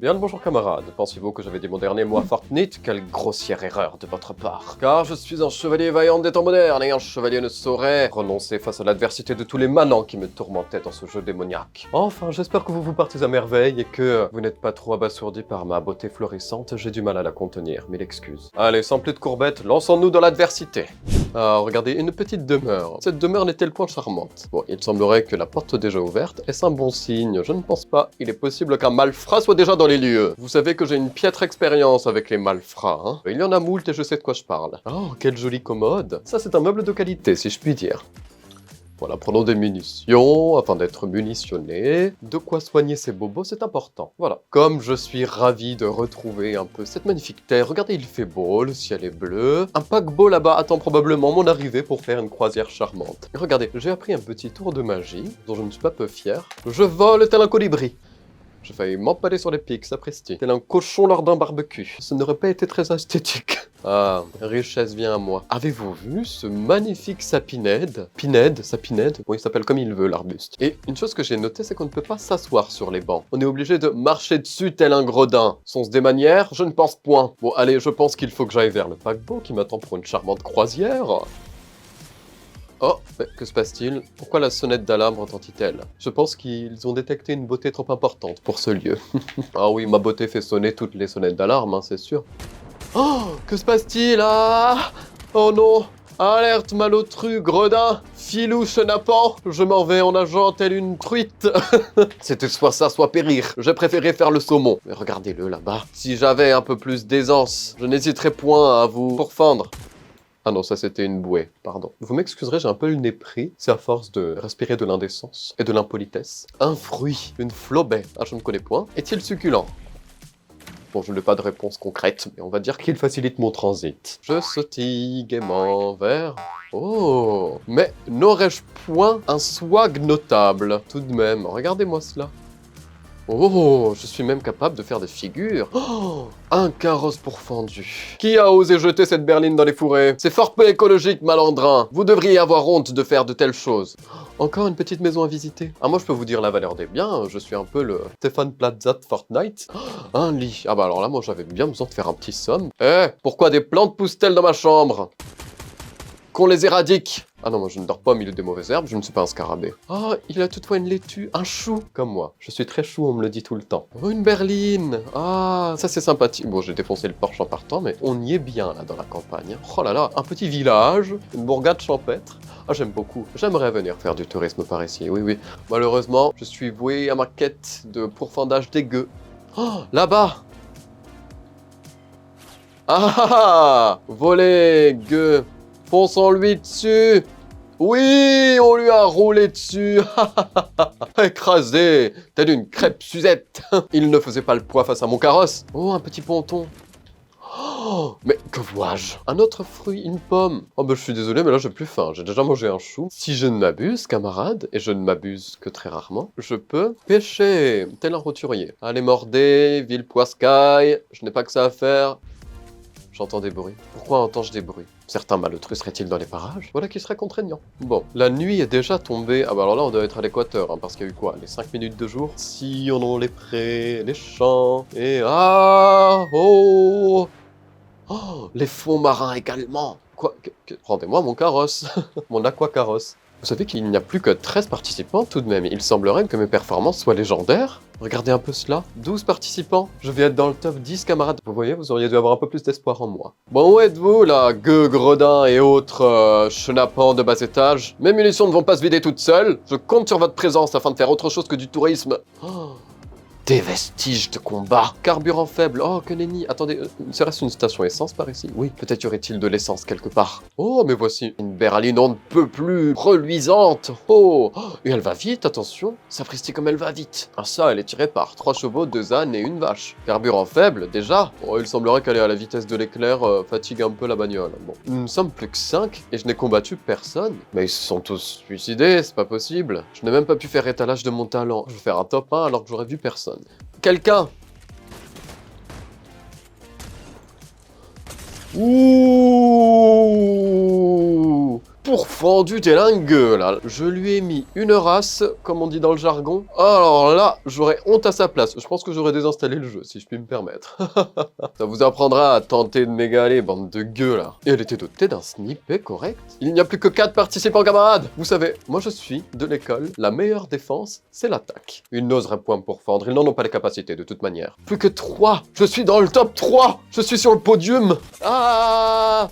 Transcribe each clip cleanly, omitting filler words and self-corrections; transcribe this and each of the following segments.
Bien le bonjour camarades, pensiez-vous que j'avais dit mon dernier mot à Fortnite? Quelle grossière erreur de votre part. Car je suis un chevalier vaillant des temps modernes et un chevalier ne saurait renoncer face à l'adversité de tous les manants qui me tourmentaient dans ce jeu démoniaque. Enfin, j'espère que vous vous partez à merveille et que vous n'êtes pas trop abasourdi par ma beauté florissante, j'ai du mal à la contenir, mille excuses. Allez, sans plus de courbettes, lançons-nous dans l'adversité. Ah, regardez, une petite demeure. Cette demeure n'est-elle point charmante? Bon, il semblerait que la porte soit déjà ouverte, est-ce un bon signe? Je ne pense pas. Il est possible qu'un malfrat soit déjà dans les lieux. Vous savez que j'ai une piètre expérience avec les malfrats, hein? Il y en a moult et je sais de quoi je parle. Oh, quelle jolie commode. Ça, c'est un meuble de qualité, si je puis dire. Voilà, prenons des munitions, afin d'être munitionnés. De quoi soigner ces bobos, c'est important. Voilà. Comme je suis ravi de retrouver un peu cette magnifique terre. Regardez, il fait beau, le ciel est bleu. Un paquebot là-bas attend probablement mon arrivée pour faire une croisière charmante. Et regardez, j'ai appris un petit tour de magie, dont je ne suis pas peu fier. Je vole tel un colibri. J'ai failli m'empaler sur les pics, sapristi. Tel un cochon lors d'un barbecue. Ce n'aurait pas été très esthétique. Ah, richesse vient à moi. Avez-vous vu ce magnifique sapinède? Sapinède, bon il s'appelle comme il veut l'arbuste. Et une chose que j'ai notée, c'est qu'on ne peut pas s'asseoir sur les bancs. On est obligé de marcher dessus tel un gredin. Sont-ce des manières? Je ne pense point. Bon allez, je pense qu'il faut que j'aille vers le paquebot qui m'attend pour une charmante croisière. Oh, mais que se passe-t-il? Pourquoi la sonnette d'alarme retentit-elle? Je pense qu'ils ont détecté une beauté trop importante pour ce lieu. Ah oui, ma beauté fait sonner toutes les sonnettes d'alarme, hein, c'est sûr. Oh, que se passe-t-il? Ah! Oh non! Alerte malotru, gredin, filou chenapan, je m'en vais en nageant telle une truite. C'était soit ça, soit périr. J'ai préféré faire le saumon. Mais regardez-le là-bas. Si j'avais un peu plus d'aisance, je n'hésiterais point à vous pourfendre. Ah non, ça c'était une bouée, pardon. Vous m'excuserez, j'ai un peu le nez pris. C'est à force de respirer de l'indécence et de l'impolitesse. Un fruit, une flobée. Ah, je ne connais point. Est-il succulent? Bon, je n'ai pas de réponse concrète, mais on va dire qu'il facilite mon transit. Je sautille gaiement vers... Oh! Mais n'aurais-je point un swag notable? Tout de même, regardez-moi cela. Oh, je suis même capable de faire des figures. Oh, un carrosse pourfendu. Qui a osé jeter cette berline dans les fourrés? C'est fort peu écologique, malandrin. Vous devriez avoir honte de faire de telles choses. Encore une petite maison à visiter. Ah, moi je peux vous dire la valeur des biens, je suis un peu le Stéphane Plaza de Fortnite. Oh, un lit. Ah bah alors là, moi j'avais bien besoin de faire un petit somme. Eh, pourquoi des plantes poussent-elles dans ma chambre? Qu'on les éradique. Ah non, moi je ne dors pas au milieu des mauvaises herbes, je ne suis pas un scarabée. Oh, il a toutefois une laitue, un chou, comme moi. Je suis très chou, on me le dit tout le temps. Oh, une berline. Ah, ça c'est sympathique. Bon, j'ai défoncé le porche en partant, mais on y est bien là dans la campagne. Oh là là, un petit village, une bourgade champêtre. Ah, j'aime beaucoup. J'aimerais venir faire du tourisme par ici, oui, oui. Malheureusement, je suis voué à ma quête de pourfendage dégueu. Oh, là-bas. Ah ah ah, volé, gueux. Fonçons-lui dessus! Oui, on lui a roulé dessus! Écrasé, telle une crêpe Suzette! Il ne faisait pas le poids face à mon carrosse! Oh, un petit ponton! Oh, mais que vois-je? Un autre fruit, une pomme! Oh bah je suis désolé, mais là j'ai plus faim, j'ai déjà mangé un chou. Si je ne m'abuse, camarade, et je ne m'abuse que très rarement, je peux pêcher, tel un roturier. Allez mordez, ville poiscaille, je n'ai pas que ça à faire. J'entends des bruits. Pourquoi entends-je des bruits? Certains malotrus seraient-ils dans les parages? Voilà qui serait contraignant. Bon, la nuit est déjà tombée. Ah bah alors là, on doit être à l'équateur, hein, parce qu'il y a eu quoi? Les 5 minutes de jour? Si on en les prés, les champs, et... Ah! Oh! Oh! Les fonds marins également! Quoi? Rendez-moi mon carrosse! Mon aquacarrosse. Vous savez qu'il n'y a plus que 13 participants tout de même. Il semblerait que mes performances soient légendaires. Regardez un peu cela. 12 participants. Je vais être dans le top 10, camarades. Vous voyez, vous auriez dû avoir un peu plus d'espoir en moi. Bon, où êtes-vous, là, gueux, gredins et autres chenapans de bas étage? Mes munitions ne vont pas se vider toutes seules. Je compte sur votre présence afin de faire autre chose que du tourisme. Oh. Des vestiges de combat. Carburant faible. Oh, que nenni. Attendez, serait-ce une station essence par ici? Oui, peut-être y aurait-il de l'essence quelque part. Oh, mais voici une berline on ne peut plus reluisante. Oh, et elle va vite, attention. Sapristi comme elle va vite. Ah ça, elle est tirée par 3 chevaux, 2 ânes et une vache. Carburant faible, déjà. Oh, il semblerait qu'aller à la vitesse de l'éclair fatigue un peu la bagnole. Bon, nous ne sommes plus que 5 et je n'ai combattu personne. Mais ils se sont tous suicidés, c'est pas possible. Je n'ai même pas pu faire étalage de mon talent. Je vais faire un top 1 alors que j'aurais vu personne. Quelqu'un! Ouh! pourfendu tel un gueux, là. Je lui ai mis une race, comme on dit dans le jargon. Alors là, j'aurais honte à sa place. Je pense que j'aurais désinstallé le jeu, si je puis me permettre. Ça vous apprendra à tenter de m'égaler, bande de gueux, là. Et elle était dotée d'un snippet correct. Il n'y a plus que 4 participants, camarades. Vous savez, moi je suis, de l'école, la meilleure défense, c'est l'attaque. Ils n'oseraient point me pourfendre, ils n'en ont pas les capacités, de toute manière. Plus que 3. Je suis dans le top 3. Je suis sur le podium. Ah.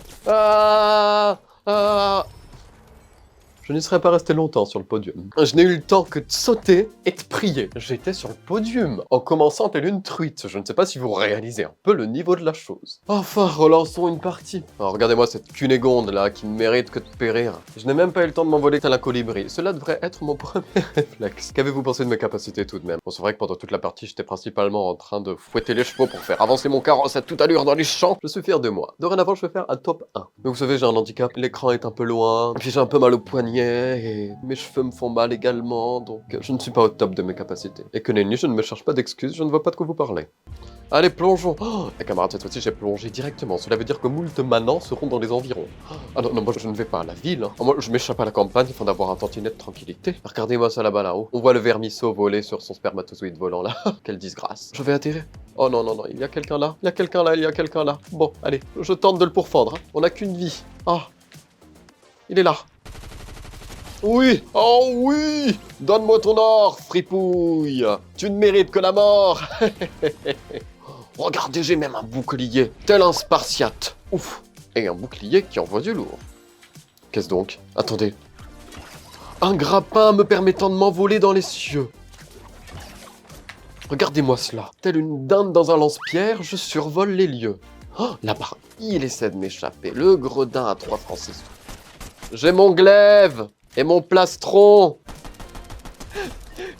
Je n'y serais pas resté longtemps sur le podium. Je n'ai eu le temps que de sauter et de prier. J'étais sur le podium, en commençant telle une truite. Je ne sais pas si vous réalisez un peu le niveau de la chose. Enfin, relançons une partie. Alors, regardez-moi cette cunégonde là, qui ne mérite que de périr. Je n'ai même pas eu le temps de m'envoler tel un colibri. Cela devrait être mon premier réflexe. Qu'avez-vous pensé de mes capacités tout de même? Bon, c'est vrai que pendant toute la partie, j'étais principalement en train de fouetter les chevaux pour faire avancer mon carrosse à toute allure dans les champs. Je suis fier de moi. Dorénavant, je vais faire un top 1. Donc, vous savez, j'ai un handicap. L'écran est un peu loin. Puis j'ai un peu mal au poignet. Et mes cheveux me font mal également, donc je ne suis pas au top de mes capacités. Et que nenni, je ne me cherche pas d'excuses, je ne vois pas de quoi vous parlez. Allez, plongeons. Oh, les camarades, cette fois-ci, j'ai plongé directement. Cela veut dire que moult manants seront dans les environs. Ah non, non, moi, je ne vais pas à la ville. Hein. Moi, je m'échappe à la campagne afin d'avoir un tantinet de tranquillité. Regardez-moi ça là-bas, là-haut. On voit le vermisseau voler sur son spermatozoïde volant, là. Quelle disgrâce. Je vais atterrir. Oh non, non, non, il y a quelqu'un là. Il y a quelqu'un là, il y a quelqu'un là. Bon, allez, je tente de le pourfendre. Hein. On n'a qu'une vie. Ah, il est là. Oui, oh oui, donne-moi ton or, fripouille. Tu ne mérites que la mort. Regardez, j'ai même un bouclier, tel un spartiate. Ouf, et un bouclier qui envoie du lourd. Qu'est-ce donc? Attendez. Un grappin me permettant de m'envoler dans les cieux. Regardez-moi cela. Tel une dinde dans un lance-pierre, je survole les lieux. Oh, là-bas, il essaie de m'échapper. Le gredin à 3 francs 6 sous. J'ai mon glaive et mon plastron.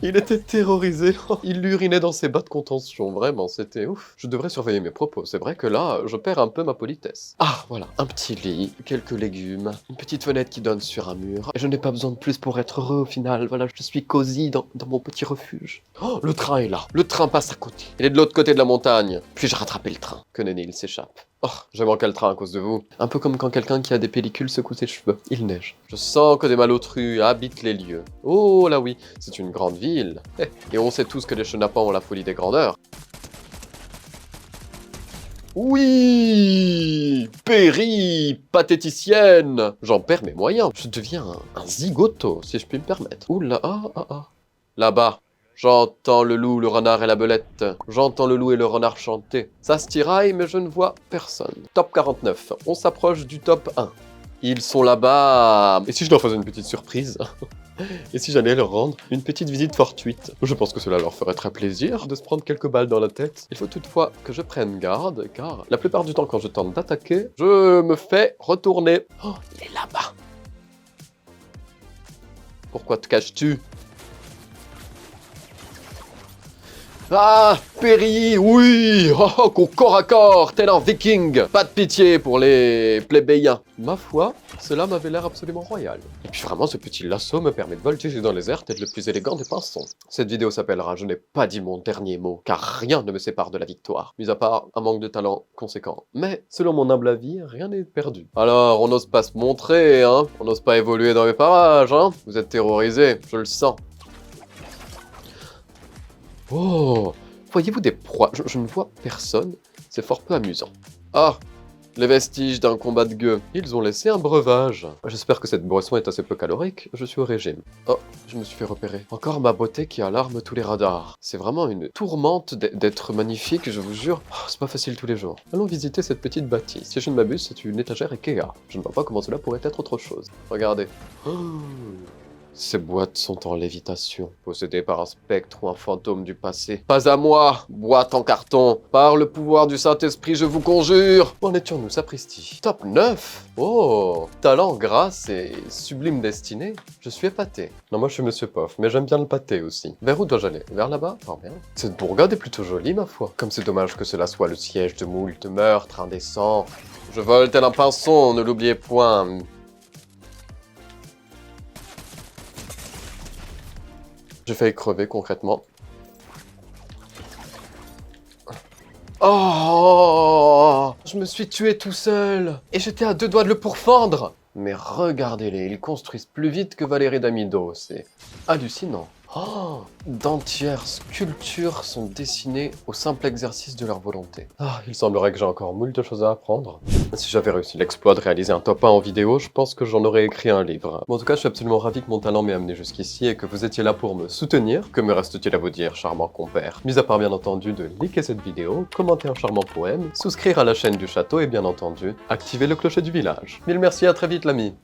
Il était terrorisé. Il urinait dans ses bas de contention. Vraiment, c'était ouf. Je devrais surveiller mes propos. C'est vrai que là, je perds un peu ma politesse. Ah, voilà. Un petit lit, quelques légumes, une petite fenêtre qui donne sur un mur. Et je n'ai pas besoin de plus pour être heureux au final. Voilà, je suis cosy dans mon petit refuge. Oh, le train est là. Le train passe à côté. Il est de l'autre côté de la montagne. Puis-je rattraper le train? Que nenni, il s'échappe. Oh, j'ai manqué le train à cause de vous. Un peu comme quand quelqu'un qui a des pellicules secoue ses cheveux. Il neige. Je sens que des malotrus habitent les lieux. Oh là oui, c'est une grande ville. Et on sait tous que les chenapans ont la folie des grandeurs. Oui, péripatéticienne. J'en perds mes moyens. Je deviens un zigoto, si je puis me permettre. Ouh là, Là-bas. J'entends le loup, le renard et la belette. J'entends le loup et le renard chanter. Ça se tiraille, mais je ne vois personne. Top 49. On s'approche du top 1. Ils sont là-bas. Et si je leur faisais une petite surprise? Et si j'allais leur rendre une petite visite fortuite? Je pense que cela leur ferait très plaisir de se prendre quelques balles dans la tête. Il faut toutefois que je prenne garde, car la plupart du temps quand je tente d'attaquer, je me fais retourner. Oh, il est là-bas. Pourquoi te caches-tu? Ah, Péri, oui, oh, qu'au corps à corps, tel un viking. Pas de pitié pour les plébéiens. Ma foi, cela m'avait l'air absolument royal. Et puis vraiment, ce petit lasso me permet de voltiger dans les airs tel le plus élégant des pinsons. Cette vidéo s'appellera « Je n'ai pas dit mon dernier mot », car rien ne me sépare de la victoire, mis à part un manque de talent conséquent. Mais, selon mon humble avis, rien n'est perdu. Alors, on n'ose pas se montrer, hein. On n'ose pas évoluer dans les parages, hein. Vous êtes terrorisés, je le sens. Oh, voyez-vous des proies? Je ne vois personne, c'est fort peu amusant. Ah, les vestiges d'un combat de gueux. Ils ont laissé un breuvage. J'espère que cette boisson est assez peu calorique, je suis au régime. Oh, je me suis fait repérer. Encore ma beauté qui alarme tous les radars. C'est vraiment une tourmente d'être magnifique, je vous jure. Oh, c'est pas facile tous les jours. Allons visiter cette petite bâtisse. Si je ne m'abuse, c'est une étagère Ikea. Je ne vois pas comment cela pourrait être autre chose. Regardez. Oh. Ces boîtes sont en lévitation, possédées par un spectre ou un fantôme du passé. Pas à moi, boîte en carton. Par le pouvoir du Saint-Esprit, je vous conjure. Où en étions-nous, sapristi? Top 9. Oh, talent, grâce et sublime destinée. Je suis épaté. Non, moi je suis Monsieur Poff, mais j'aime bien le pâté aussi. Vers où dois-je aller? Vers là-bas? Oh bien. Cette bourgade est plutôt jolie, ma foi. Comme c'est dommage que cela soit le siège de moult meurtres indécents. Je vole tel un pinson, ne l'oubliez point. J'ai failli crever concrètement. Oh, je me suis tué tout seul. Et j'étais à 2 doigts de le pourfendre. Mais regardez-les, ils construisent plus vite que Valérie Damido, c'est hallucinant. Oh, d'entières sculptures sont dessinées au simple exercice de leur volonté. Ah, il semblerait que j'ai encore moult de choses à apprendre. Si j'avais réussi l'exploit de réaliser un top 1 en vidéo, je pense que j'en aurais écrit un livre. Mais en tout cas, je suis absolument ravi que mon talent m'ait amené jusqu'ici et que vous étiez là pour me soutenir. Que me reste-t-il à vous dire, charmant compère? Mis à part bien entendu de liker cette vidéo, commenter un charmant poème, souscrire à la chaîne du château et bien entendu, activer le clocher du village. Mille merci, à très vite l'ami.